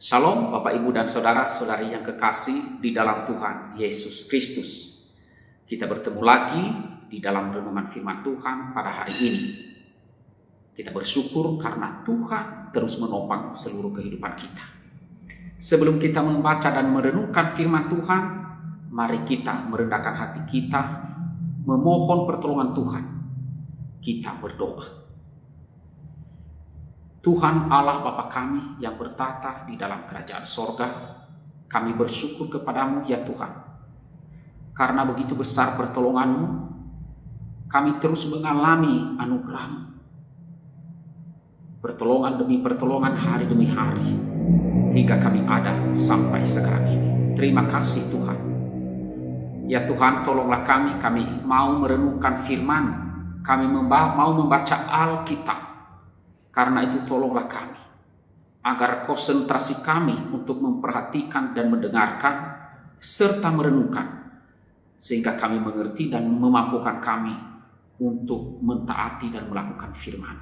Shalom Bapak Ibu dan Saudara-saudari yang kekasih di dalam Tuhan Yesus Kristus. Kita bertemu lagi di dalam renungan firman Tuhan pada hari ini. Kita bersyukur karena Tuhan terus menopang seluruh kehidupan kita. Sebelum kita membaca dan merenungkan firman Tuhan, mari kita merendahkan hati kita, memohon pertolongan Tuhan. Kita berdoa. Tuhan Allah Bapa kami yang bertata di dalam kerajaan sorga, kami bersyukur kepadamu ya Tuhan. Karena begitu besar pertolonganmu, kami terus mengalami anugerahmu. Pertolongan demi pertolongan, hari demi hari, hingga kami ada sampai sekarang ini. Terima kasih Tuhan. Ya Tuhan, tolonglah kami mau merenungkan firman, kami mau membaca Alkitab. Karena itu tolonglah kami, agar konsentrasi kami untuk memperhatikan dan mendengarkan, serta merenungkan, sehingga kami mengerti dan memampukan kami untuk mentaati dan melakukan firman.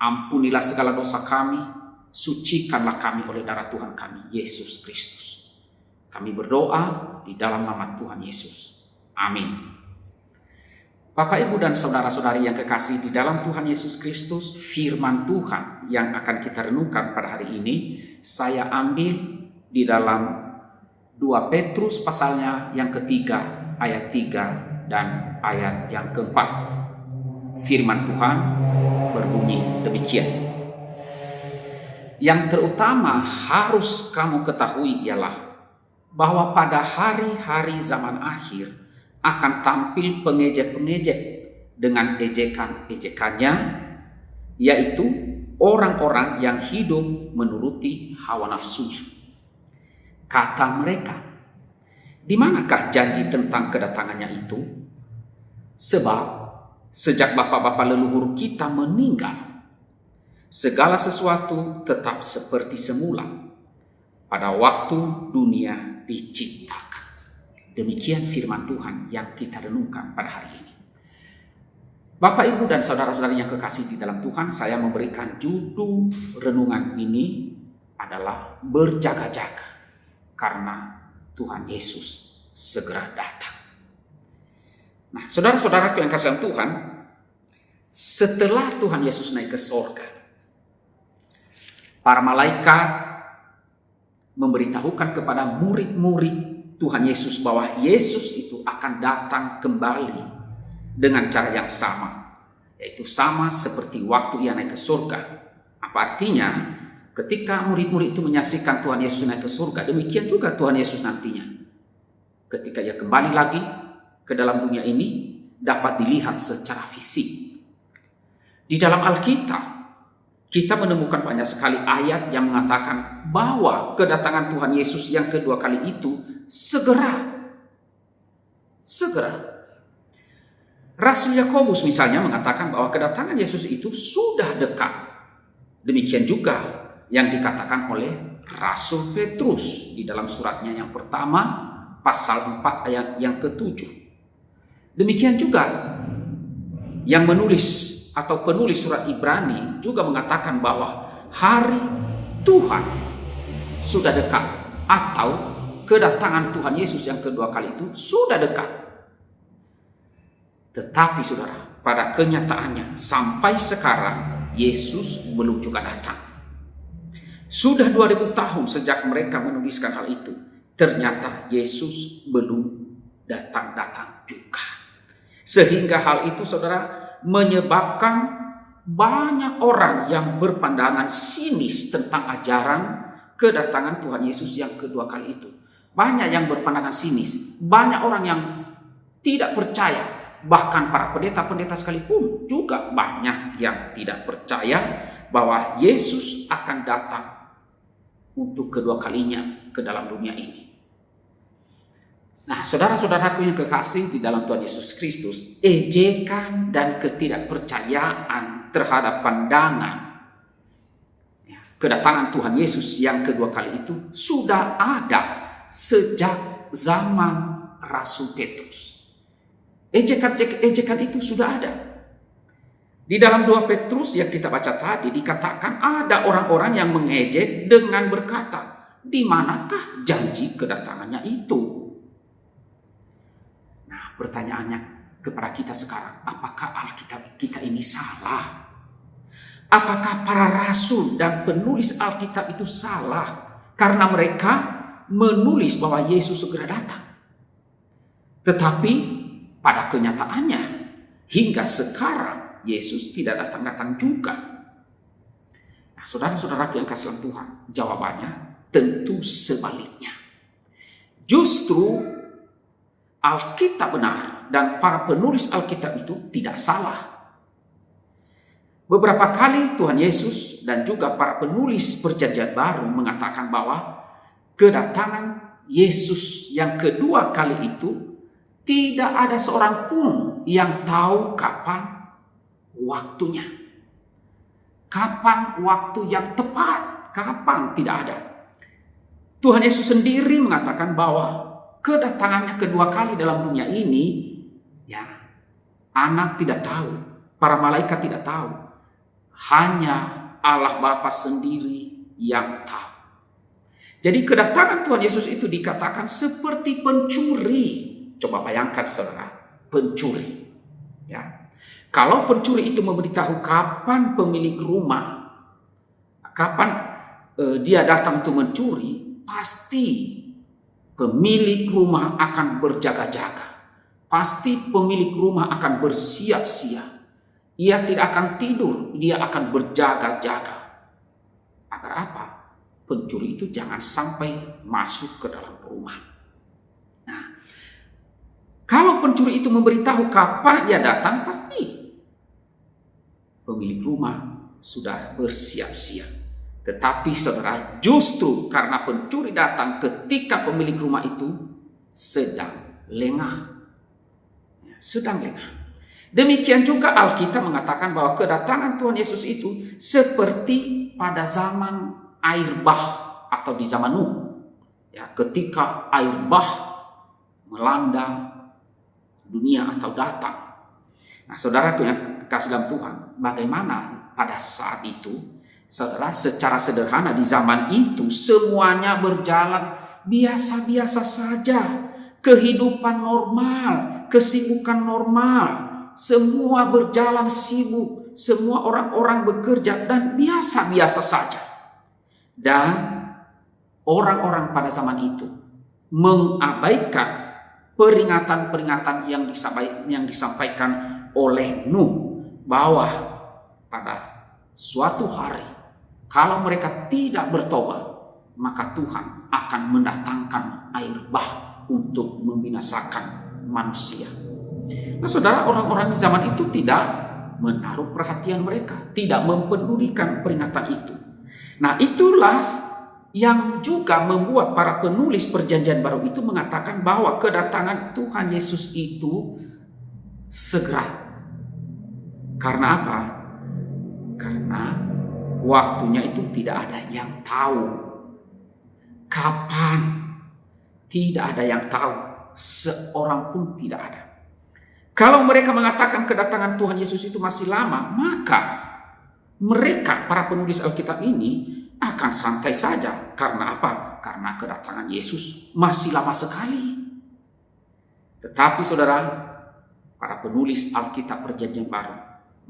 Ampunilah segala dosa kami, sucikanlah kami oleh darah Tuhan kami, Yesus Kristus. Kami berdoa di dalam nama Tuhan Yesus. Amin. Bapak, Ibu, dan saudara-saudari yang kekasih di dalam Tuhan Yesus Kristus, firman Tuhan yang akan kita renungkan pada hari ini, saya ambil di dalam 2 Petrus pasalnya yang ketiga, ayat 3 dan ayat yang keempat. Firman Tuhan berbunyi demikian. Yang terutama harus kamu ketahui ialah bahwa pada hari-hari zaman akhir akan tampil pengejek-pengejek dengan ejekan-ejekannya, yaitu orang-orang yang hidup menuruti hawa nafsunya. Kata mereka, di manakah janji tentang kedatangannya itu? Sebab sejak bapak-bapak leluhur kita meninggal, segala sesuatu tetap seperti semula pada waktu dunia diciptakan. Demikian firman Tuhan yang kita renungkan pada hari ini. Bapak, Ibu, dan saudara-saudari yang kekasih di dalam Tuhan, saya memberikan judul renungan ini adalah berjaga-jaga karena Tuhan Yesus segera datang. Nah, saudara-saudaraku yang kasih Tuhan, setelah Tuhan Yesus naik ke sorga, para malaikat memberitahukan kepada murid-murid Tuhan Yesus bahwa Yesus itu akan datang kembali dengan cara yang sama, yaitu sama seperti waktu ia naik ke surga. Apa artinya? Ketika murid-murid itu menyaksikan Tuhan Yesus naik ke surga, demikian juga Tuhan Yesus nantinya, ketika ia kembali lagi ke dalam dunia ini, dapat dilihat secara fisik. Di dalam Alkitab kita menemukan banyak sekali ayat yang mengatakan bahwa kedatangan Tuhan Yesus yang kedua kali itu segera. Rasul Yakobus misalnya mengatakan bahwa kedatangan Yesus itu sudah dekat. Demikian juga yang dikatakan oleh Rasul Petrus di dalam suratnya yang pertama, pasal 4 ayat yang ke-7. Demikian juga yang menulis atau penulis surat Ibrani juga mengatakan bahwa hari Tuhan sudah dekat, atau kedatangan Tuhan Yesus yang kedua kali itu sudah dekat. Tetapi saudara, pada kenyataannya sampai sekarang Yesus belum juga datang. Sudah 2000 tahun sejak mereka menuliskan hal itu, ternyata Yesus belum datang juga. Sehingga hal itu saudara menyebabkan banyak orang yang berpandangan sinis tentang ajaran kedatangan Tuhan Yesus yang kedua kali itu. Banyak yang berpandangan sinis, banyak orang yang tidak percaya, bahkan para pendeta-pendeta sekalipun juga banyak yang tidak percaya bahwa Yesus akan datang untuk kedua kalinya ke dalam dunia ini. Nah, saudara-saudaraku yang kekasih di dalam Tuhan Yesus Kristus, ejekan dan ketidakpercayaan terhadap pandangan kedatangan Tuhan Yesus yang kedua kali itu sudah ada sejak zaman Rasul Petrus. Ejekan itu sudah ada. Di dalam 2 Petrus yang kita baca tadi dikatakan ada orang-orang yang mengejek dengan berkata, di manakah janji kedatangannya itu? Nah, pertanyaannya kepada kita sekarang, apakah Alkitab kita ini salah? Apakah para rasul dan penulis Alkitab itu salah karena mereka menulis bahwa Yesus segera datang? Tetapi pada kenyataannya hingga sekarang Yesus tidak datang-datang juga. Nah, saudara-saudara yang kasih Tuhan, jawabannya tentu sebaliknya. Justru Alkitab benar dan para penulis Alkitab itu tidak salah. Beberapa kali Tuhan Yesus dan juga para penulis Perjanjian Baru mengatakan bahwa kedatangan Yesus yang kedua kali itu tidak ada seorang pun yang tahu kapan waktunya. Kapan waktu yang tepat, kapan tidak ada. Tuhan Yesus sendiri mengatakan bahwa kedatangannya kedua kali dalam dunia ini, ya, anak tidak tahu, para malaikat tidak tahu. Hanya Allah Bapa sendiri yang tahu. Jadi kedatangan Tuhan Yesus itu dikatakan seperti pencuri. Coba bayangkan saudara, pencuri. Ya. Kalau pencuri itu memberitahu kapan pemilik rumah, kapan dia datang untuk mencuri, pasti pemilik rumah akan berjaga-jaga. Pasti pemilik rumah akan bersiap-siap. Ia tidak akan tidur, dia akan berjaga-jaga. Agar apa? Pencuri itu jangan sampai masuk ke dalam rumah. Nah, kalau pencuri itu memberitahu kapan dia datang, pasti pemilik rumah sudah bersiap-siap. Tetapi saudara, justru karena pencuri datang ketika pemilik rumah itu sedang lengah. Sedang lengah. Demikian juga Alkitab mengatakan bahwa kedatangan Tuhan Yesus itu seperti pada zaman air bah atau di zaman Nuh. Ya, ketika air bah melanda dunia atau datang. Nah, saudara yang kasih dalam Tuhan, bagaimana pada saat itu? Saudara, secara sederhana di zaman itu semuanya berjalan biasa-biasa saja. Kehidupan normal, kesibukan normal. Semua berjalan sibuk, semua orang-orang bekerja dan biasa-biasa saja. Dan orang-orang pada zaman itu mengabaikan peringatan-peringatan yang disampaikan oleh Nuh bahwa pada suatu hari kalau mereka tidak bertobat, maka Tuhan akan mendatangkan air bah untuk membinasakan manusia. Nah, saudara, orang-orang di zaman itu tidak menaruh perhatian mereka, tidak mempedulikan peringatan itu. Nah, itulah yang juga membuat para penulis Perjanjian Baru itu mengatakan bahwa kedatangan Tuhan Yesus itu segera. Karena apa? Karena waktunya itu tidak ada yang tahu. Kapan? Tidak ada yang tahu. Seorang pun tidak ada. Kalau mereka mengatakan kedatangan Tuhan Yesus itu masih lama, maka mereka, para penulis Alkitab ini, akan santai saja. Karena apa? Karena kedatangan Yesus masih lama sekali. Tetapi saudara, para penulis Alkitab Perjanjian Baru,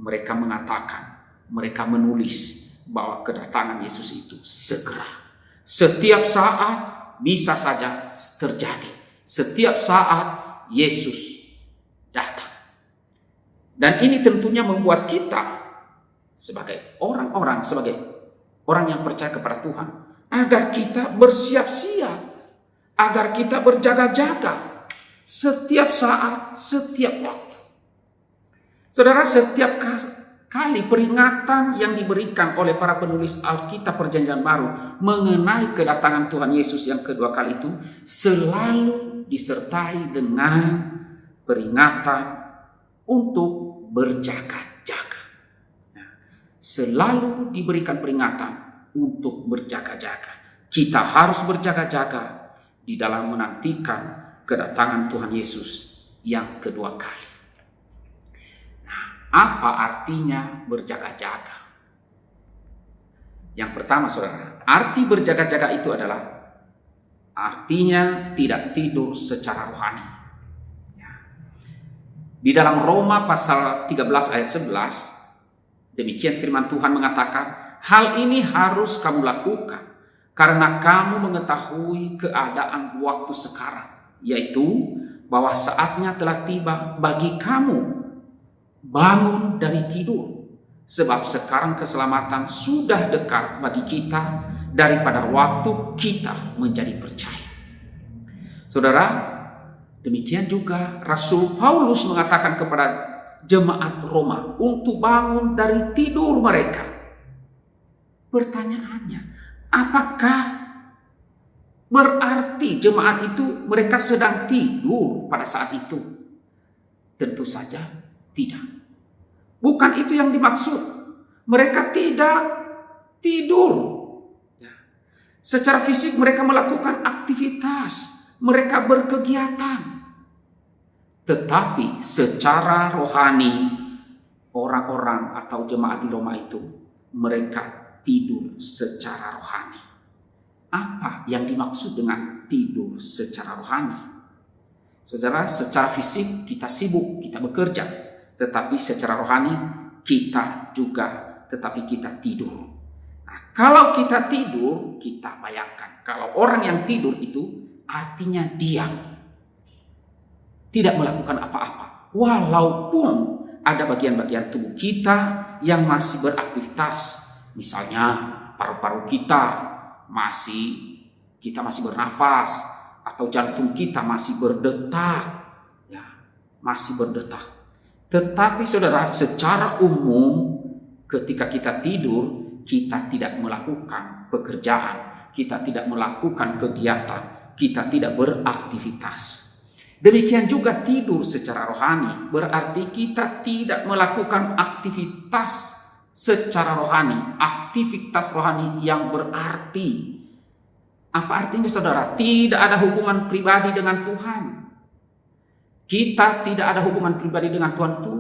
mereka mengatakan, mereka menulis bahwa kedatangan Yesus itu segera. Setiap saat bisa saja terjadi. Setiap saat Yesus datang. Dan ini tentunya membuat kita sebagai orang-orang, sebagai orang yang percaya kepada Tuhan, agar kita bersiap-siap, agar kita berjaga-jaga setiap saat, setiap waktu. Saudara, setiap kali peringatan yang diberikan oleh para penulis Alkitab Perjanjian Baru mengenai kedatangan Tuhan Yesus yang kedua kali itu selalu disertai dengan peringatan untuk berjaga-jaga. Nah, selalu diberikan peringatan untuk berjaga-jaga. Kita harus berjaga-jaga di dalam menantikan kedatangan Tuhan Yesus yang kedua kali. Nah, apa artinya berjaga-jaga? Yang pertama, saudara, arti berjaga-jaga itu adalah artinya tidak tidur secara rohani. Ya. Di dalam Roma pasal 13 ayat 11, demikian firman Tuhan mengatakan, hal ini harus kamu lakukan karena kamu mengetahui keadaan waktu sekarang, yaitu bahwa saatnya telah tiba bagi kamu bangun dari tidur, sebab sekarang keselamatan sudah dekat bagi kita daripada waktu kita menjadi percaya. Saudara, demikian juga Rasul Paulus mengatakan kepada jemaat Roma untuk bangun dari tidur mereka. Pertanyaannya, apakah berarti jemaat itu mereka sedang tidur pada saat itu? Tentu saja tidak. Bukan itu yang dimaksud. Mereka tidak tidur. Secara fisik mereka melakukan aktivitas, mereka berkegiatan. Tetapi secara rohani, orang-orang atau jemaat di Roma itu, mereka tidur secara rohani. Apa yang dimaksud dengan tidur secara rohani? Saudara, secara fisik kita sibuk, kita bekerja. Tetapi secara rohani kita juga, tetapi kita tidur. Kalau kita tidur, kita bayangkan. Kalau orang yang tidur itu artinya diam. Tidak melakukan apa-apa. Walaupun ada bagian-bagian tubuh kita yang masih beraktivitas. Misalnya paru-paru kita masih bernafas. Atau jantung kita masih berdetak. Ya, masih berdetak. Tetapi saudara, secara umum ketika kita tidur, kita tidak melakukan pekerjaan, kita tidak melakukan kegiatan, kita tidak beraktivitas. Demikian juga tidur secara rohani, berarti kita tidak melakukan aktivitas secara rohani, aktivitas rohani yang berarti. Apa artinya saudara? Tidak ada hubungan pribadi dengan Tuhan. Kita tidak ada hubungan pribadi dengan Tuhan itu.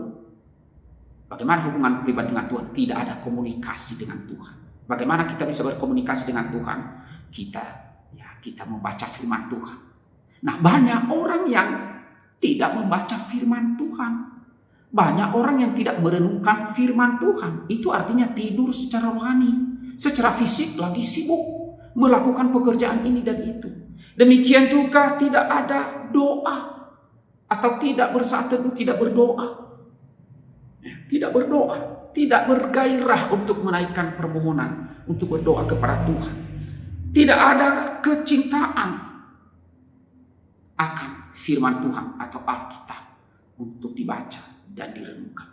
Bagaimana hubungan pribadi dengan Tuhan? Tidak ada komunikasi dengan Tuhan. Bagaimana kita bisa berkomunikasi dengan Tuhan? Kita membaca firman Tuhan. Nah, banyak orang yang tidak membaca firman Tuhan. Banyak orang yang tidak merenungkan firman Tuhan. Itu artinya tidur secara rohani. Secara fisik lagi sibuk melakukan pekerjaan ini dan itu. Demikian juga tidak ada doa. Atau tidak bersaat teduh, tidak berdoa. Tidak berdoa, tidak bergairah untuk menaikkan permohonan, untuk berdoa kepada Tuhan. Tidak ada kecintaan akan firman Tuhan atau Alkitab untuk dibaca dan direnungkan.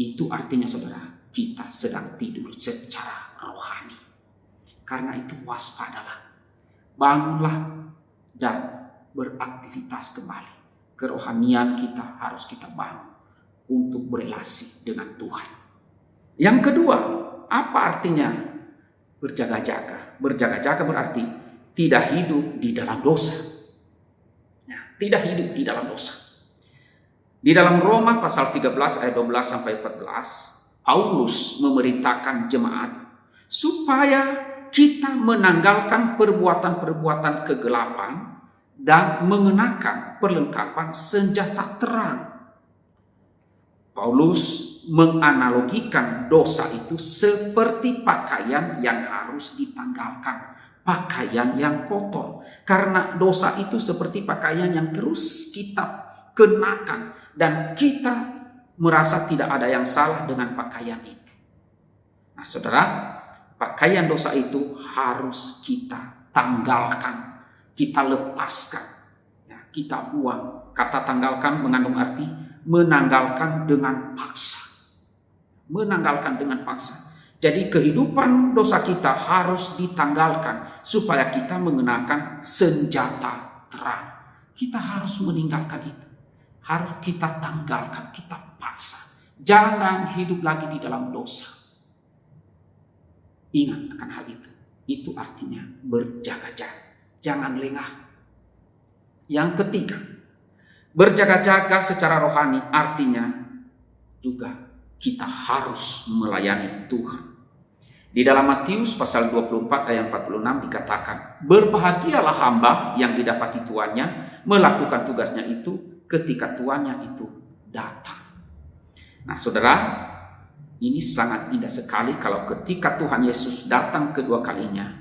Itu artinya saudara, kita sedang tidur secara rohani. Karena itu waspadalah, bangunlah dan beraktivitas kembali. Kerohanian kita harus kita bangun untuk berelasi dengan Tuhan. Yang kedua, apa artinya berjaga-jaga? Berjaga-jaga berarti tidak hidup di dalam dosa. Tidak hidup di dalam dosa. Di dalam Roma pasal 13 ayat 12 sampai 14, Paulus memerintahkan jemaat supaya kita menanggalkan perbuatan-perbuatan kegelapan dan mengenakan perlengkapan senjata terang. Paulus menganalogikan dosa itu seperti pakaian yang harus ditanggalkan, pakaian yang kotor. Karena dosa itu seperti pakaian yang terus kita kenakan dan kita merasa tidak ada yang salah dengan pakaian itu. Nah, saudara, pakaian dosa itu harus kita tanggalkan, kita lepaskan, ya, kita buang. Kata tanggalkan mengandung arti menanggalkan dengan paksa. Menanggalkan dengan paksa. Jadi kehidupan dosa kita harus ditanggalkan supaya kita mengenakan senjata terang. Kita harus meninggalkan itu. Harus kita tanggalkan, kita paksa. Jangan hidup lagi di dalam dosa. Ingat akan hal itu. Itu artinya berjaga-jaga. Jangan lengah. Yang ketiga, berjaga-jaga secara rohani artinya juga kita harus melayani Tuhan. Di dalam Matius pasal 24 ayat 46 dikatakan, berbahagialah hamba yang didapati tuannya melakukan tugasnya itu ketika tuannya itu datang. Nah saudara, ini sangat indah sekali kalau ketika Tuhan Yesus datang kedua kalinya,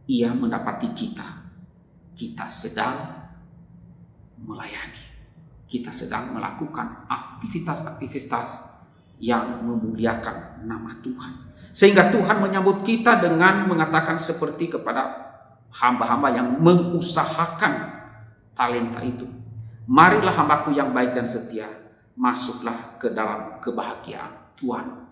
ia mendapati kita sedang melayani, kita sedang melakukan aktivitas-aktivitas yang memuliakan nama Tuhan. Sehingga Tuhan menyambut kita dengan mengatakan seperti kepada hamba-hamba yang mengusahakan talenta itu, marilah hambaku yang baik dan setia, masuklah ke dalam kebahagiaan Tuhan.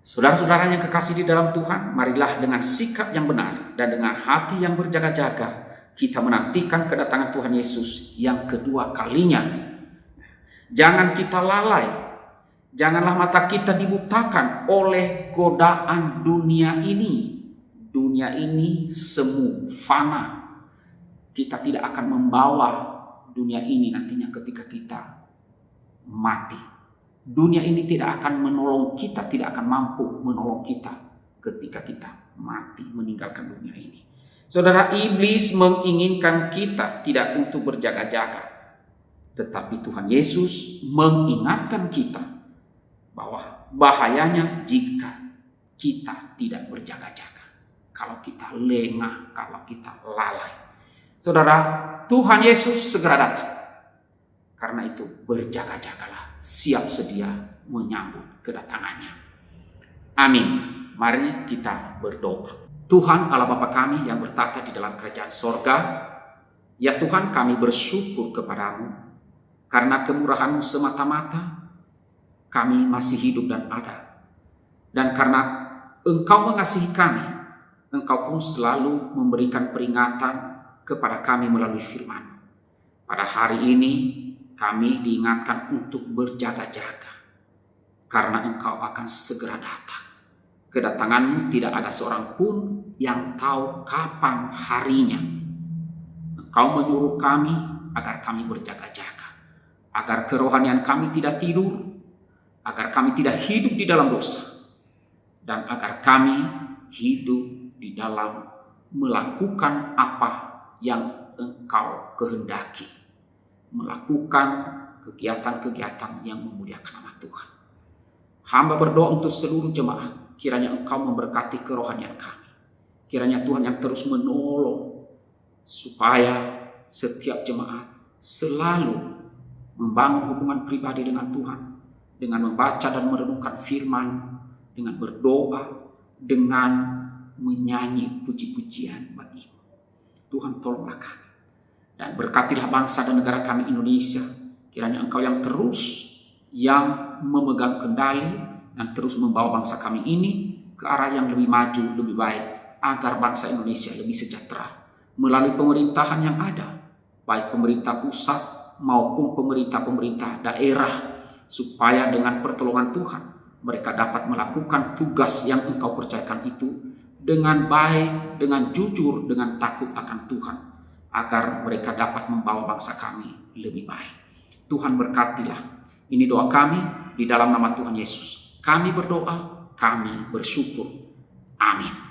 Saudara-saudara yang kekasih di dalam Tuhan, marilah dengan sikap yang benar dan dengan hati yang berjaga-jaga kita menantikan kedatangan Tuhan Yesus yang kedua kalinya. Jangan kita lalai. Janganlah mata kita dibutakan oleh godaan dunia ini. Dunia ini semu, fana. Kita tidak akan membawa dunia ini nantinya ketika kita mati. Dunia ini tidak akan menolong kita, tidak akan mampu menolong kita ketika kita mati meninggalkan dunia ini. Saudara, iblis menginginkan kita tidak untuk berjaga-jaga. Tetapi Tuhan Yesus mengingatkan kita bahwa bahayanya jika kita tidak berjaga-jaga, kalau kita lengah, kalau kita lalai. Saudara, Tuhan Yesus segera datang. Karena itu berjaga-jagalah, siap sedia menyambut kedatangannya. Amin. Mari kita berdoa. Tuhan Allah Bapa kami yang bertata di dalam kerajaan sorga, ya Tuhan, kami bersyukur kepadamu karena kemurahan-Mu semata-mata kami masih hidup dan ada. Dan karena Engkau mengasihi kami, Engkau pun selalu memberikan peringatan kepada kami melalui firman. Pada hari ini kami diingatkan untuk berjaga-jaga, karena Engkau akan segera datang. Kedatangan-Mu tidak ada seorang pun yang tahu kapan harinya. Engkau menyuruh kami agar kami berjaga-jaga, agar kerohanian kami tidak tidur, agar kami tidak hidup di dalam dosa, dan agar kami hidup di dalam melakukan apa yang Engkau kehendaki, melakukan kegiatan-kegiatan yang memuliakan nama Tuhan. Hamba berdoa untuk seluruh jemaat, kiranya Engkau memberkati kerohanian kami, kiranya Tuhan yang terus menolong supaya setiap jemaat selalu membangun hubungan pribadi dengan Tuhan, dengan membaca dan merenungkan firman, dengan berdoa, dengan menyanyi puji-pujian bagi-Mu. Tuhan tolonglah kami, dan berkatilah bangsa dan negara kami Indonesia. Kiranya Engkau yang terus yang memegang kendali dan terus membawa bangsa kami ini ke arah yang lebih maju, lebih baik, agar bangsa Indonesia lebih sejahtera melalui pemerintahan yang ada, baik pemerintah pusat maupun pemerintah-pemerintah daerah, supaya dengan pertolongan Tuhan mereka dapat melakukan tugas yang Engkau percayakan itu dengan baik, dengan jujur, dengan takut akan Tuhan, agar mereka dapat membawa bangsa kami lebih baik. Tuhan berkatilah. Ini doa kami di dalam nama Tuhan Yesus. Kami berdoa, kami bersyukur. Amin.